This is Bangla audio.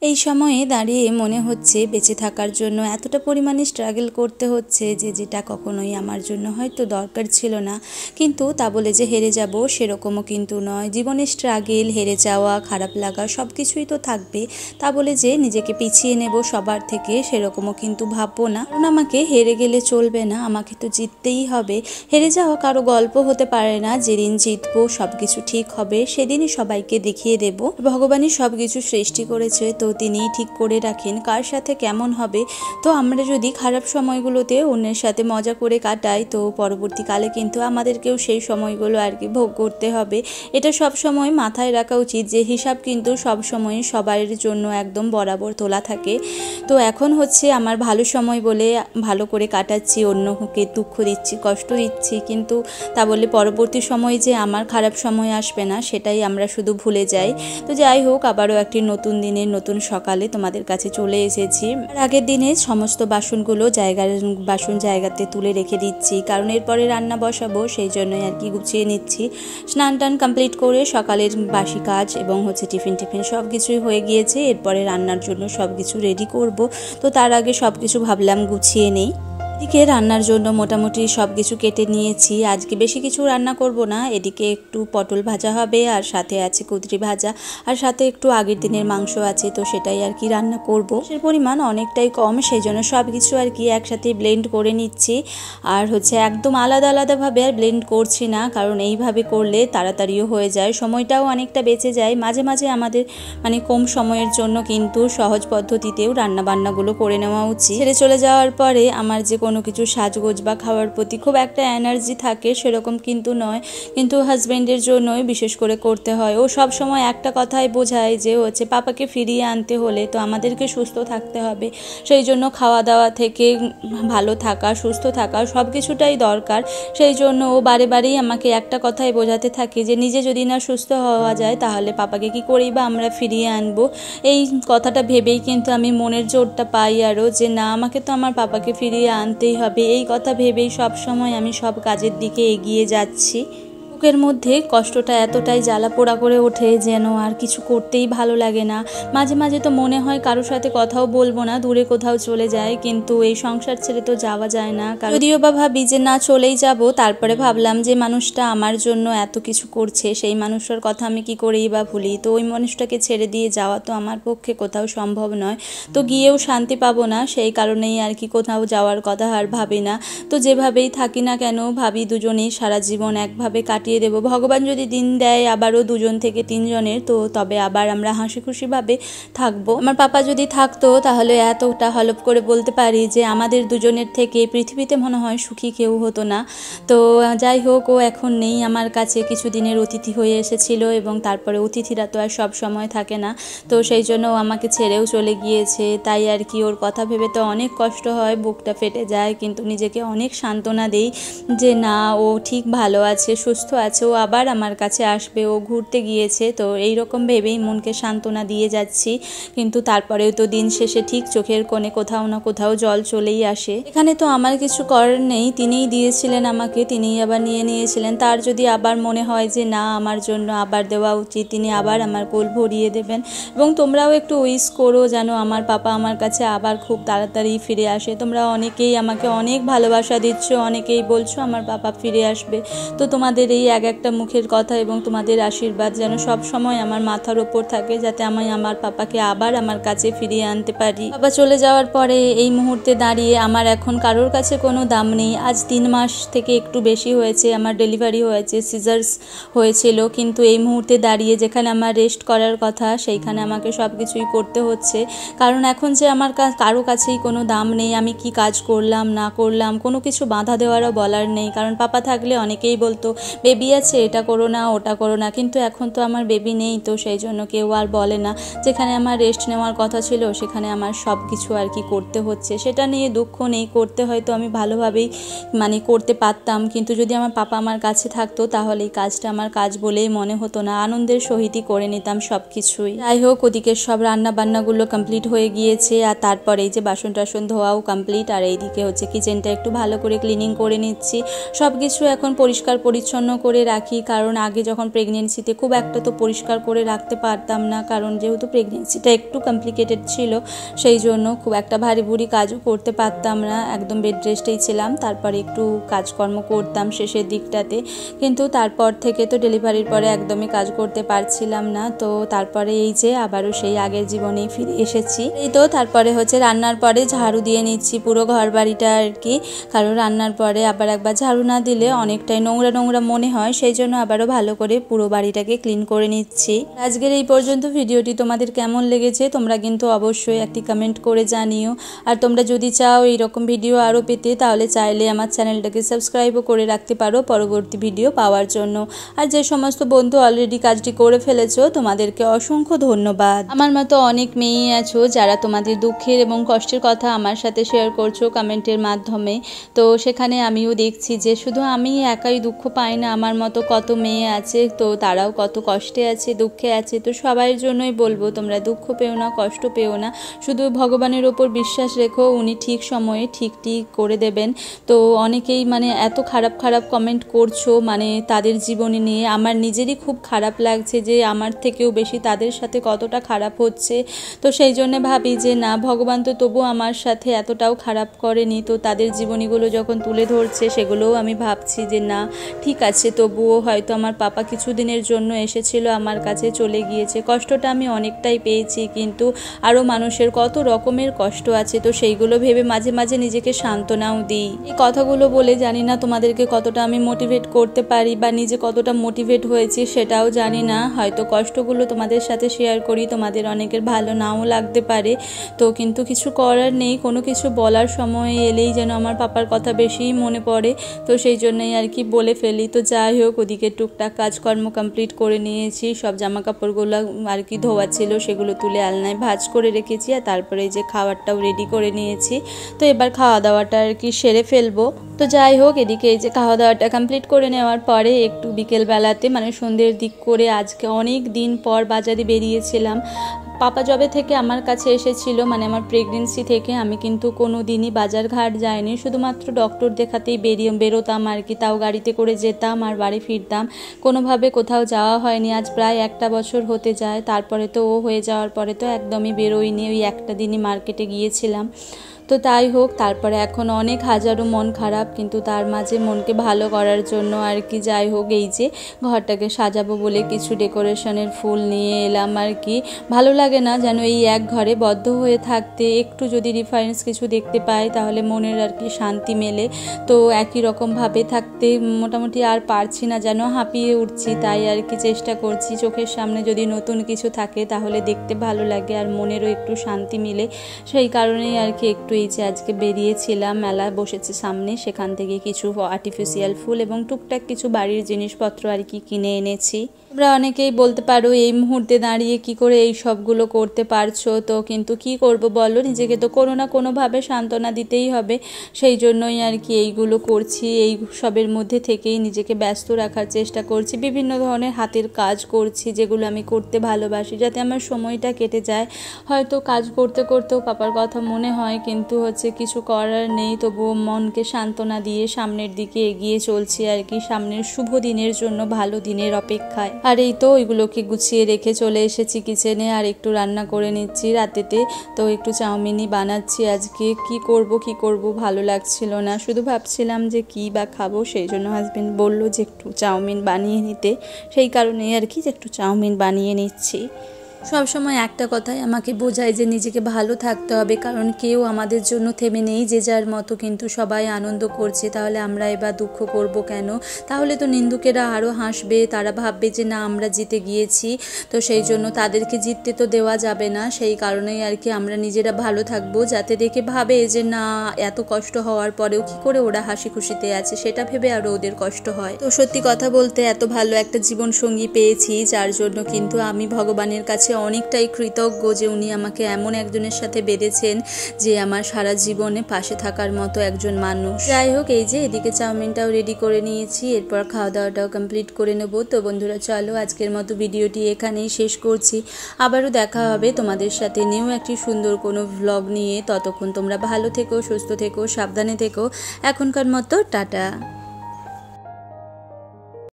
এই সময়ে দাঁড়িয়ে মনে হচ্ছে বেঁচে থাকার জন্য এতটা পরিমাণে স্ট্রাগল করতে হচ্ছে যেটা কখনোই আমার জন্য হয়তো দরকার ছিল না। কিন্তু তা বলে যে হেরে যাব সেরকমও কিন্তু নয়। জীবনে স্ট্রাগল, হেরে যাওয়া, খারাপ লাগা সব কিছুই তো থাকবে। তা বলে যে নিজেকে পিছিয়ে নেব সবার থেকে সেরকমও কিন্তু ভাববো না। কারণ আমাকে হেরে গেলে চলবে না, আমাকে তো জিততেই হবে। হেরে যাওয়া কারো গল্প হতে পারে না। যেদিন জিতবো সব কিছু ঠিক হবে সেদিনই সবাইকে দেখিয়ে দেব ভগবানই সব কিছু সৃষ্টি করেছে, তো তিনিই ঠিক করে রাখেন কার সাথে কেমন হবে। তো আমরা যদি খারাপ সময়গুলোতে অন্যের সাথে মজা করে কাটাই তো পরবর্তীকালে কিন্তু আমাদেরকেও সেই সময়গুলো আর কি ভোগ করতে হবে। এটা সব সময় মাথায় রাখা উচিত যে হিসাব কিন্তু সব সময় সবার জন্য একদম বরাবর তোলা থাকে। তো এখন হচ্ছে আমার ভালো সময় বলে ভালো করে কাটাচ্ছি, অন্যকে দুঃখ দিচ্ছি, কষ্ট দিচ্ছি, কিন্তু তা বলে পরবর্তী সময় যে আমার খারাপ সময় আসবে না সেটাই আমরা শুধু ভুলে যাই। তো যাই হোক, আবারও একটি নতুন দিনের নতুন সকালে তোমাদের কাছে চলে এসেছি। আগের দিনে সমস্ত বাসনগুলো জায়গাতে তুলে রেখে দিচ্ছি, কারণ এরপরে রান্না বসাবো, সেই জন্যই আর কি গুছিয়ে নিচ্ছি। স্নান টান কমপ্লিট করে সকালের বাসি কাজ এবং হচ্ছে টিফিন সব কিছুই হয়ে গিয়েছে। এরপরে রান্নার জন্য সব কিছু রেডি করব। তো তার আগে সব কিছু ভাবলাম গুছিয়ে নেই। এদিকে রান্নার জন্য মোটামুটি সব কিছু কেটে নিয়েছি। আজকে বেশি কিছু রান্না করব না। এদিকে একটু পটল ভাজা হবে, আর সাথে আছে কুঁদরি ভাজা, আর সাথে একটু আগের দিনের মাংস আছে, তো সেটাই আর কি রান্না করব। এর পরিমাণ অনেকটাই কম, সেই জন্য সব কিছু আর কি একসাথে ব্লেন্ড করে নিচ্ছি। আর হচ্ছে একদম আলাদা আলাদাভাবে আর ব্লেন্ড করছি না, কারণ এইভাবে করলে তাড়াতাড়িও হয়ে যায়, সময়টাও অনেকটা বেঁচে যায়। মাঝে মাঝে আমাদের কম সময়ের জন্য কিন্তু সহজ পদ্ধতিতেও রান্নাবান্নাগুলো করে নেওয়া উচিত। ছেড়ে চলে যাওয়ার পরে আমার যে কোনো কিছু সাজগোজ বা খাওয়ার প্রতি খুব একটা এনার্জি থাকে সেরকম কিন্তু নয়, কিন্তু হাজব্যান্ডের জন্যই বিশেষ করে করতে হয়। ও সব সময় একটা কথাই বোঝায় যে হচ্ছে পাপাকে ফিরিয়ে আনতে হলে তো আমাদেরকে সুস্থ থাকতে হবে, সেই জন্য খাওয়া দাওয়া থেকে ভালো থাকা, সুস্থ থাকা সব কিছুটাই দরকার। সেই জন্য ও বারেই আমাকে একটা কথাই বোঝাতে থাকে যে নিজে যদি না সুস্থ হওয়া যায় তাহলে পাপাকে কি করেই বা আমরা ফিরিয়ে আনবো। এই কথাটা ভেবেই কিন্তু আমি মনের জোরটা পাই আরও, যে না, আমাকে তো আমার পাপাকে ফিরিয়ে আনতেই হবে। এই কথা ভেবেই সব সময় আমি সব কাজের দিকে এগিয়ে যাচ্ছি। বুকের মধ্যে কষ্টটা এতটাই জ্বালা পোড়া করে ওঠে যেন আর কিছু করতেই ভালো লাগে না। মাঝে মাঝে তো মনে হয় কারোর সাথে কথাও বলবো না, দূরে কোথাও চলে যায়, কিন্তু এই সংসার ছেড়ে তো যাওয়া যায় না। যদিও বা ভাবি যে না চলেই যাব, তারপরে ভাবলাম যে মানুষটা আমার জন্য এত কিছু করছে, সেই মানুষটার কথা আমি কি করেই বা ভুলি। তো ওই মানুষটাকে ছেড়ে দিয়ে যাওয়া তো আমার পক্ষে কোথাও সম্ভব নয়, তো গিয়েও শান্তি পাবো না, সেই কারণেই আর কি কোথাও যাওয়ার কথা আর ভাবি না। তো যেভাবেই থাকি না কেন ভাবি দুজনেই সারা জীবন একভাবে কাটিয়ে দেবো। ভগবান যদি দিন দেয় আবারও 2 থেকে 3 জনের, তো তবে আবার আমরা হাসি খুশিভাবে থাকবো। আমার পাপা যদি থাকতো তাহলে এতটা হলপ করে বলতে পারি যে আমাদের দুজনের থেকে পৃথিবীতে মনে হয় সুখী কেউ হতো না। তো যাই হোক, ও এখন নেই আমার কাছে, কিছুদিনের অতিথি হয়ে এসেছিল এবং তারপরে অতিথিরা তো আর সব সময় থাকে না, তো সেই জন্য ও আমাকে ছেড়েও চলে গিয়েছে। তাই আর কি ওর কথা ভেবে তো অনেক কষ্ট হয়, বুকটা ফেটে যায়, কিন্তু নিজেকে অনেক সান্ত্বনা দেই যে না, ও ঠিক ভালো আছে, সুস্থ আছে, ও আবার আমার কাছে আসবে, ও ঘুরতে গিয়েছে। তো এইরকম ভেবেই মনকে সান্ত্বনা দিয়ে যাচ্ছি, কিন্তু তারপরেও তো দিন শেষে ঠিক চোখের কোণে কোথাও না কোথাও জল চলেই আসে। এখানে তো আমার কিছু করার নেই, তিনিই দিয়েছিলেন আমাকে, তিনিই আবার নিয়ে নিয়েছিলেন। তার যদি আবার মনে হয় যে না, আমার জন্য আবার দেওয়া উচিত, তিনি আবার আমার কোল ভরিয়ে দেবেন। এবং তোমরাও একটু উইশ করো যেন আমার পাপা আমার কাছে আবার খুব তাড়াতাড়ি ফিরে আসে। তোমরা অনেকেই আমাকে অনেক ভালোবাসা দিচ্ছ, অনেকেই বলছো আমার পাপা ফিরে আসবে। তো তোমাদের এই একটা মুখের কথা এবং তোমাদের আশীর্বাদ যেন সব সময় আমার মাথার ওপর থাকে, যাতে আমি আমার পাপাকে আবার আমার কাছে ফিরিয়ে আনতে পারি। বাবা চলে যাওয়ার পরে এই মুহূর্তে দাঁড়িয়ে আমার এখন কারোর কাছে কোনো দাম নেই। আজ 3 মাস থেকে একটু বেশি হয়েছে আমার ডেলিভারি হয়েছে, সিজার্স হয়েছিল, কিন্তু এই মুহূর্তে দাঁড়িয়ে যেখানে আমার রেস্ট করার কথা সেইখানে আমাকে সব কিছুই করতে হচ্ছে। কারণ এখন যে আমার কারো কাছেই কোনো দাম নেই, আমি কি কাজ করলাম না করলাম কোনো কিছু বাধা দেওয়ারও বলার নেই। কারণ পাপা থাকলে অনেকেই বলতো বেবি আছে, এটা করো না, ওটা করো না, কিন্তু এখন তো আমার বেবি নেই, তো সেই জন্য কেউ আর বলে না। যেখানে আমার রেস্ট নেওয়ার কথা ছিল সেখানে আমার সব কিছু আর কি করতে হচ্ছে, সেটা নিয়ে দুঃখ নেই। করতে হয়তো আমি ভালোভাবেই করতে পারতাম, কিন্তু যদি আমার পাপা আমার কাছে থাকতো তাহলে এই কাজটা আমার কাজ বলেই মনে হতো না, আনন্দের সহিতই করে নিতাম সব কিছুই। যাই হোক, ওদিকে সব রান্না বান্নাগুলো কমপ্লিট হয়ে গিয়েছে, আর তারপরে এই যে বাসন টাসন ধোয়াও কমপ্লিট, আর এইদিকে হচ্ছে কিচেনটা একটু ভালো করে ক্লিনিং করে নিচ্ছি, সব কিছু এখন পরিষ্কার পরিচ্ছন্ন করে রাখি, কারণ আগে যখন প্রেগনেন্সিতে খুব একটা তো পরিষ্কার করে রাখতে পারতাম না, কারণ যেহেতু প্রেগনেন্সিটা একটু কমপ্লিকেটেড ছিল সেই জন্য খুব একটা ভারী ভুরি কাজও করতে পারতাম না, একদম বেড রেস্টেই ছিলাম। তারপরে একটু কাজকর্ম করতাম শেষের দিকটাতে, কিন্তু তারপর থেকে তো ডেলিভারির পরে একদমই কাজ করতে পারছিলাম না। তো তারপরে এই যে আবারও সেই আগের জীবনেই ফিরে এসেছি। এই তো তারপরে হচ্ছে রান্নার পরে ঝাড়ু দিয়ে নিচ্ছি পুরো ঘর বাড়িটা আর কি, কারণ রান্নার পরে আবার একবার ঝাড়ু না দিলে অনেকটাই নোংরা নোংরা মনে হয়, সেই জন্য আবারও ভালো করে পুরো বাড়িটাকে ক্লিন করে নিচ্ছি। আজকের এই পর্যন্ত ভিডিওটি তোমাদের কেমন লেগেছে তোমরা কিন্তু অবশ্যই একটি কমেন্ট করে জানিও। আর তোমরা যদি চাও এইরকম ভিডিও আরও পেতে, তাহলে চাইলে আমার চ্যানেলটাকে সাবস্ক্রাইবও করে রাখতে পারো পরবর্তী ভিডিও পাওয়ার জন্য। আর যে সমস্ত বন্ধু অলরেডি কাজটি করে ফেলেছো তোমাদেরকে অসংখ্য ধন্যবাদ। আমার মতো অনেক মেয়ে আছো যারা তোমাদের দুঃখের এবং কষ্টের কথা আমার সাথে শেয়ার করছো কমেন্টের মাধ্যমে। তো সেখানে আমিও দেখছি যে শুধু আমি একাই দুঃখ পাই না, আমার মতো কত মেয়ে আছে, তো তারাও কত কষ্টে আছে, দুঃখে আছে। তো সবাইয়ের জন্যই বলবো তোমরা দুঃখ পেও না, কষ্ট পেও না, শুধু ভগবানের ওপর বিশ্বাস রেখো, উনি ঠিক সময়ে ঠিক করে দেবেন। তো অনেকেই মানে এত খারাপ খারাপ কমেন্ট করছো মানে তাদের জীবনে নিয়ে, আমার নিজেরই খুব খারাপ লাগছে যে আমার থেকেও বেশি তাদের সাথে কতটা খারাপ হচ্ছে। তো সেই জন্য ভাবি যে না, ভগবান তো তবু আমার সাথে এতটাও খারাপ করেনি। তো তাদের জীবনীগুলো যখন তুলে ধরছে সেগুলোও আমি ভাবছি যে না ঠিক আছে, তবুও হয়তো আমার পাপা কিছুদিনের জন্য এসেছিল, আমার কাছে চলে গিয়েছে। কষ্টটা আমি অনেকটাই পেয়েছি, কিন্তু আরও মানুষের কত রকমের কষ্ট আছে, তো সেইগুলো ভেবে মাঝে মাঝে নিজেকে সান্ত্বনাও দিই। এই কথাগুলো বলে জানি না তোমাদেরকে কতটা আমি মোটিভেট করতে পারি বা নিজে কতটা মোটিভেট হয়েছি সেটাও জানি না। হয়তো কষ্টগুলো তোমাদের সাথে শেয়ার করি, তোমাদের অনেকের ভালো নাও লাগতে পারে, তো কিন্তু কিছু করার নেই। কোনো কিছু বলার সময় এলেই যেন আমার পাপার কথা বেশিই মনে পড়ে, তো সেই জন্যই আর কি বলে ফেলি। তো যাই হোক, ওদিকে টুকটাক কাজকর্ম কমপ্লিট করে নিয়েছি, সব জামা কাপড়গুলো আর কি ধোয়া ছিল সেগুলো তুলে আলনায় ভাঁজ করে রেখেছি, আর তারপরে এই যে খাবারটাও রেডি করে নিয়েছি। তো এবার খাওয়া দাওয়াটা আর কি সেরে ফেলবো। তো যাই হোক, এদিকে এই যে খাওয়া দাওয়াটা কমপ্লিট করে নেওয়ার পরে একটু বিকেলবেলাতে মানে সন্ধ্যের দিক করে আজকে অনেক দিন পর বাজারে বেরিয়েছিলাম। পাপা যবে থেকে আমার কাছে এসেছিল মানে আমার প্রেগনেন্সি থেকে আমি কিন্তু কোনো দিনই বাজার ঘাট যাইনি, শুধুমাত্র ডক্টর দেখাতেই বেরোতাম আর কি, তাও গাড়িতে করে যেতাম আর বাড়ি ফিরতাম, কোনোভাবে কোথাও যাওয়া হয়নি। আজ প্রায় 1 বছর হতে যায়, তারপরে তো ও হয়ে যাওয়ার পরে তো একদমই বেরোইনি, ওই একটা দিনই মার্কেটে গিয়েছিলাম। তো তাই হোক, তারপরে এখন অনেক হাজারো মন খারাপ, কিন্তু তার মাঝে মনকে ভালো করার জন্য আর কি যাই হোক এই যে ঘরটাকে সাজাবো বলে কিছু ডেকোরেশনের ফুল নিয়ে এলাম আর কি। ভালো লাগে না যেন এই এক ঘরে বদ্ধ হয়ে থাকতে, একটু যদি রেফারেন্স কিছু দেখতে পাই তাহলে মনের আর কি শান্তি মেলে। তো একই রকমভাবে থাকতে মোটামুটি আর পারছি না, যেন হাঁপিয়ে উঠছি। তাই আর কি চেষ্টা করছি চোখের সামনে যদি নতুন কিছু থাকে তাহলে দেখতে ভালো লাগে আর মনেরও একটু শান্তি মিলে, সেই কারণেই আর কি একটু এই যে আজকে বেরিয়েছিলাম, মেলা বসেছে সামনে, সেখান থেকে কিছু আর্টিফিশিয়াল ফুল এবং টুকটাক কিছু বাড়ির জিনিসপত্র আর কি কিনে এনেছি। তোমরা অনেকেই বলতে পারো এই মুহূর্তে দাঁড়িয়ে কি করে এই সবগুলো করতে পারছো, তো কিন্তু কি করব বলো, নিজেকে তো কোনো না কোনোভাবে সান্ত্বনা দিতেই হবে, সেই জন্যই আর কি এইগুলো করছি। এই সবের মধ্যে থেকেই নিজেকে ব্যস্ত রাখার চেষ্টা করছি, বিভিন্ন ধরনের হাতের কাজ করছি যেগুলো আমি করতে ভালোবাসি, যাতে আমার সময়টা কেটে যায়। হয়তো কাজ করতে করতেও পাপার কথা মনে হয়, কিন্তু হচ্ছে কিছু করার নেই, তবুও মনকে সান্ত্বনা দিয়ে সামনের দিকে এগিয়ে চলছি আর কি, সামনের শুভ দিনের জন্য, ভালো দিনের অপেক্ষায়। আর এই তো ওইগুলোকে গুছিয়ে রেখে চলে এসেছি কিচেনে, আর একটু রান্না করে নিচ্ছি রাতেতে। তো একটু চাউমিনই বানাচ্ছি আজকে, কি করব ভালো লাগছিল না, শুধু ভাবছিলাম যে কি বা খাবো, সেই জন্য হাজবেন্ড বলল যে একটু চাউমিন বানিয়ে নিতে, সেই কারণেই আর কি যে একটু চাউমিন বানিয়ে নিচ্ছি। সবসময় একটা কথাই আমাকে বোঝায় যে নিজেকে ভালো থাকতে হবে, কারণ কেউ আমাদের জন্য থেমে নেই, যে যার মতো কিন্তু সবাই আনন্দ করছে, তাহলে আমরা এবার দুঃখ করব কেন? তাহলে তো নিন্দুকেরা আরও হাসবে, তারা ভাববে যে না আমরা জিতে গিয়েছি, তো সেই জন্য তাদেরকে জিততে তো দেওয়া যাবে না। সেই কারণেই আর কি আমরা নিজেরা ভালো থাকবো, যাতে দেখে ভাবে যে না এত কষ্ট হওয়ার পরেও কি করে ওরা হাসি খুশিতে আছে, সেটা ভেবে আরও ওদের কষ্ট হয়। তো সত্যি কথা বলতে এত ভালো একটা জীবন সঙ্গী পেয়েছি, যার জন্য কিন্তু আমি ভগবানের কাছে অনেকটাই কৃতজ্ঞ যে উনি আমাকে এমন একজনের সাথে বেঁধেছেন যে আমার সারা জীবনে পাশে থাকার মতো একজন মানুষ। যাই হোক, এই যে এদিকে চাউমিনটাও রেডি করে নিয়েছি, এরপর খাওয়া দাওয়াটাও কমপ্লিট করে নেব। তো বন্ধুরা চলো আজকের মতো ভিডিওটি এখানেই শেষ করছি, আবারও দেখা হবে তোমাদের সাথে নিউ একটি সুন্দর কোনো ভ্লগ নিয়ে। ততক্ষণ তোমরা ভালো থেকো, সুস্থ থেকো, সাবধানে থেকো। এখনকার মতো টাটা।